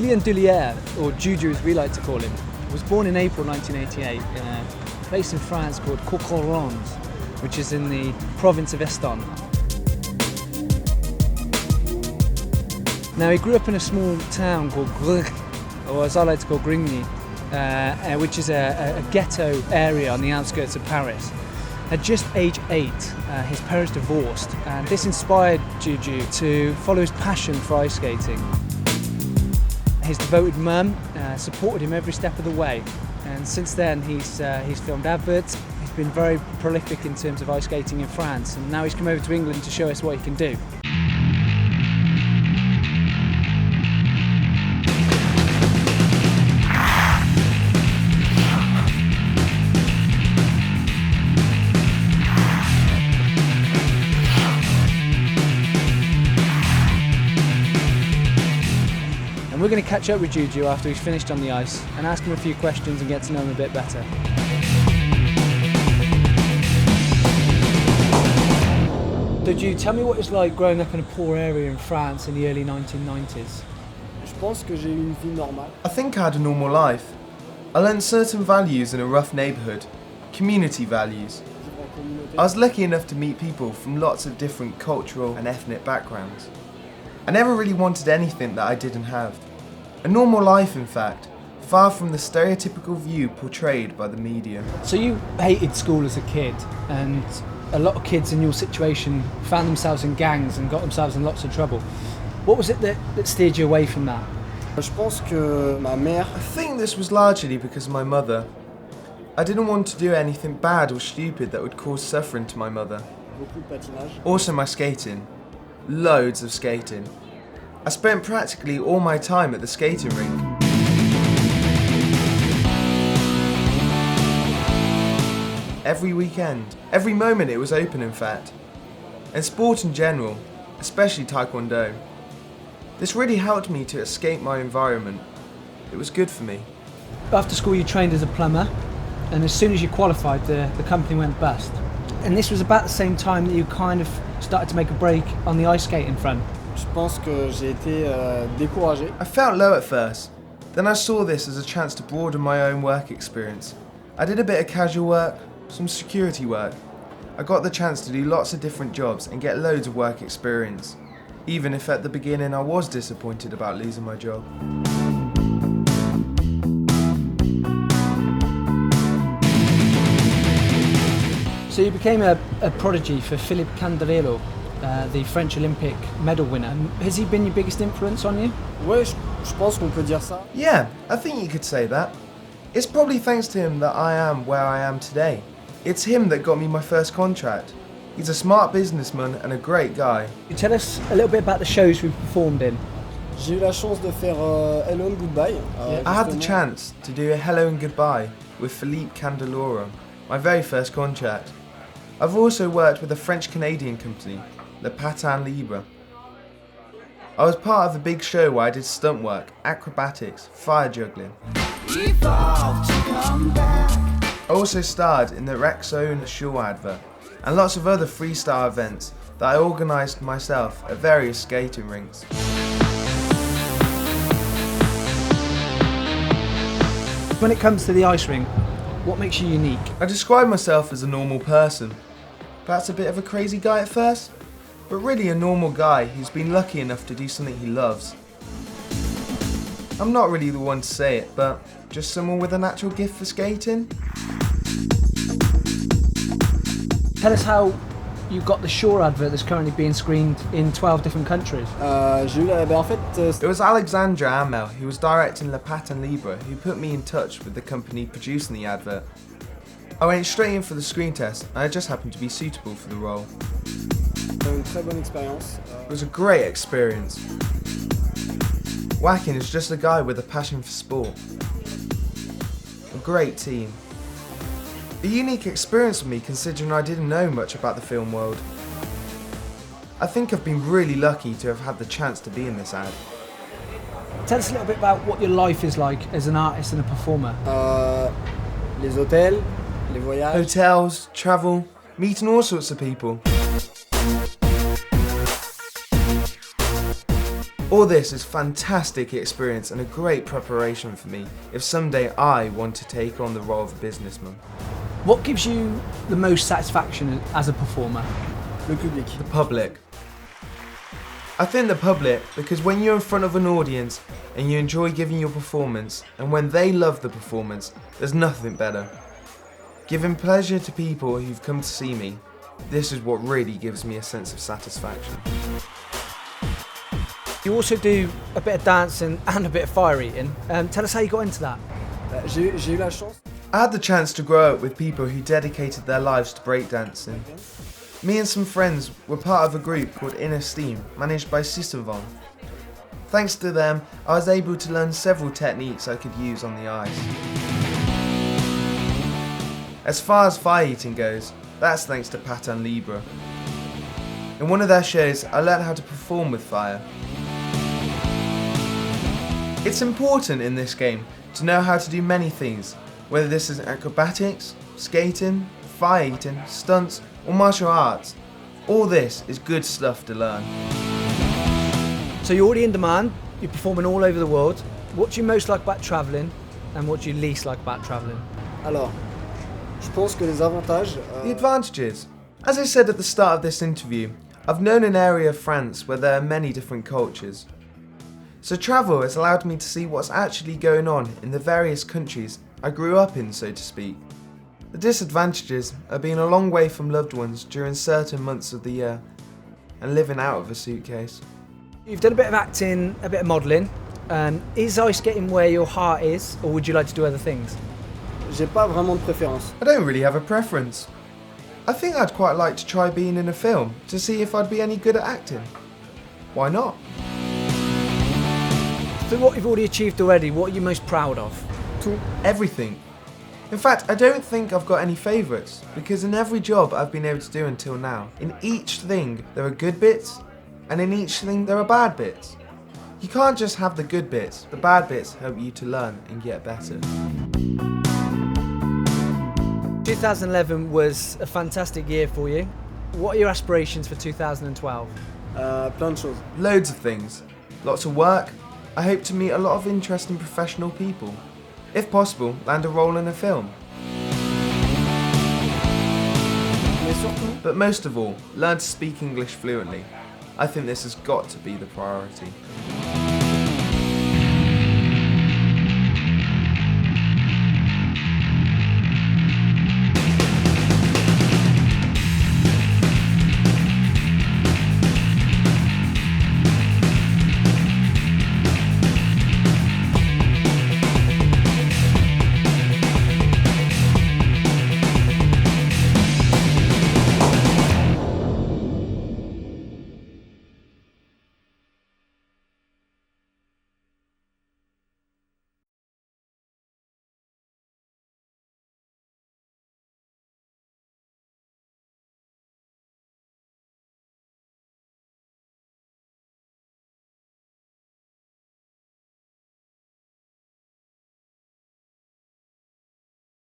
Julien Duliere, or Juju as we like to call him, was born in April 1988 in a place in France called Courcouronnes, which is in the province of Eston. Now he grew up in a small town called Rink, or as I like to call Grigny, which is a ghetto area on the outskirts of Paris. At just age 8, his parents divorced, and this inspired Juju to follow his passion for ice skating. His devoted mum supported him every step of the way, and since then he's filmed adverts. He's been very prolific in terms of ice skating in France, and now he's come over to England to show us what he can do. And we're going to catch up with Juju after he's finished on the ice and ask him a few questions and get to know him a bit better. So Juju, tell me what it's like growing up in a poor area in France in the early 1990s. I think I had a normal life. I learned certain values in a rough neighbourhood, community values. I was lucky enough to meet people from lots of different cultural and ethnic backgrounds. I never really wanted anything that I didn't have. A normal life, in fact, far from the stereotypical view portrayed by the media. So you hated school as a kid, and a lot of kids in your situation found themselves in gangs and got themselves in lots of trouble. What was it that steered you away from that? I think this was largely because of my mother. I didn't want to do anything bad or stupid that would cause suffering to my mother. Also my skating. Loads of skating. I spent practically all my time at the skating rink. Every weekend, every moment it was open in fact. And sport in general, especially Taekwondo. This really helped me to escape my environment. It was good for me. After school you trained as a plumber, and as soon as you qualified the company went bust. And this was about the same time that you kind of started to make a break on the ice skating front. I felt low at first. Then I saw this as a chance to broaden my own work experience. I did a bit of casual work, some security work. I got the chance to do lots of different jobs and get loads of work experience, even if at the beginning I was disappointed about losing my job. So you became a prodigy for Philippe Candarello, the French Olympic medal winner. Has he been your biggest influence on you? Yeah, I think you could say that. It's probably thanks to him that I am where I am today. It's him that got me my first contract. He's a smart businessman and a great guy. Can you tell us a little bit about the shows we've performed in? I had the chance to do a Hello and Goodbye with Philippe Candelora, my very first contract. I've also worked with a French-Canadian company, Le Patin Libre. I was part of a big show where I did stunt work, acrobatics, fire juggling. I also starred in the Rexona TV advert and lots of other freestyle events that I organised myself at various skating rinks. When it comes to the ice rink, what makes you unique? I describe myself as a normal person. Perhaps a bit of a crazy guy at first, but really a normal guy who's been lucky enough to do something he loves. I'm not really the one to say it, but just someone with a natural gift for skating. Tell us how you got the Shore advert that's currently being screened in 12 different countries. It was Alexandra Amel, who was directing Le Patin Libre, who put me in touch with the company producing the advert. I went straight in for the screen test and I just happened to be suitable for the role. It was a great experience. Wacken is just a guy with a passion for sport. A great team. A unique experience for me considering I didn't know much about the film world. I think I've been really lucky to have had the chance to be in this ad. Tell us a little bit about what your life is like as an artist and a performer. Les hôtels, les voyages. Hotels, travel, meeting all sorts of people. All this is fantastic experience and a great preparation for me if someday I want to take on the role of a businessman. What gives you the most satisfaction as a performer? Le public. The public. I think the public because when you're in front of an audience and you enjoy giving your performance and when they love the performance, there's nothing better. Giving pleasure to people who've come to see me, this is what really gives me a sense of satisfaction. You also do a bit of dancing and a bit of fire eating. Tell us how you got into that. J'ai eu la chance. I had the chance to grow up with people who dedicated their lives to breakdancing. Me and some friends were part of a group called Inner Steam, managed by Sisavon. Thanks to them, I was able to learn several techniques I could use on the ice. As far as fire eating goes, that's thanks to Patin Libre. In one of their shows, I learned how to perform with fire. It's important in this game to know how to do many things, whether this is acrobatics, skating, fire eating, stunts, or martial arts. All this is good stuff to learn. So you're already in demand, you're performing all over the world. What do you most like about travelling and what do you least like about travelling? Alors, je pense que les avantages. The advantages. As I said at the start of this interview, I've known an area of France where there are many different cultures. So travel has allowed me to see what's actually going on in the various countries I grew up in, so to speak. The disadvantages are being a long way from loved ones during certain months of the year and living out of a suitcase. You've done a bit of acting, a bit of modelling. Is ice skating where your heart is, or would you like to do other things? J'ai pas vraiment de préférence. I don't really have a preference. I think I'd quite like to try being in a film to see if I'd be any good at acting. Why not? So what you've already achieved already, what are you most proud of? Everything. In fact, I don't think I've got any favourites, because in every job I've been able to do until now, in each thing there are good bits, and in each thing there are bad bits. You can't just have the good bits, the bad bits help you to learn and get better. 2011 was a fantastic year for you. What are your aspirations for 2012? Plein de choses. Loads of things. Lots of work. I hope to meet a lot of interesting professional people. If possible, land a role in a film. Mais surtout, But most of all, learn to speak English fluently. I think this has got to be the priority.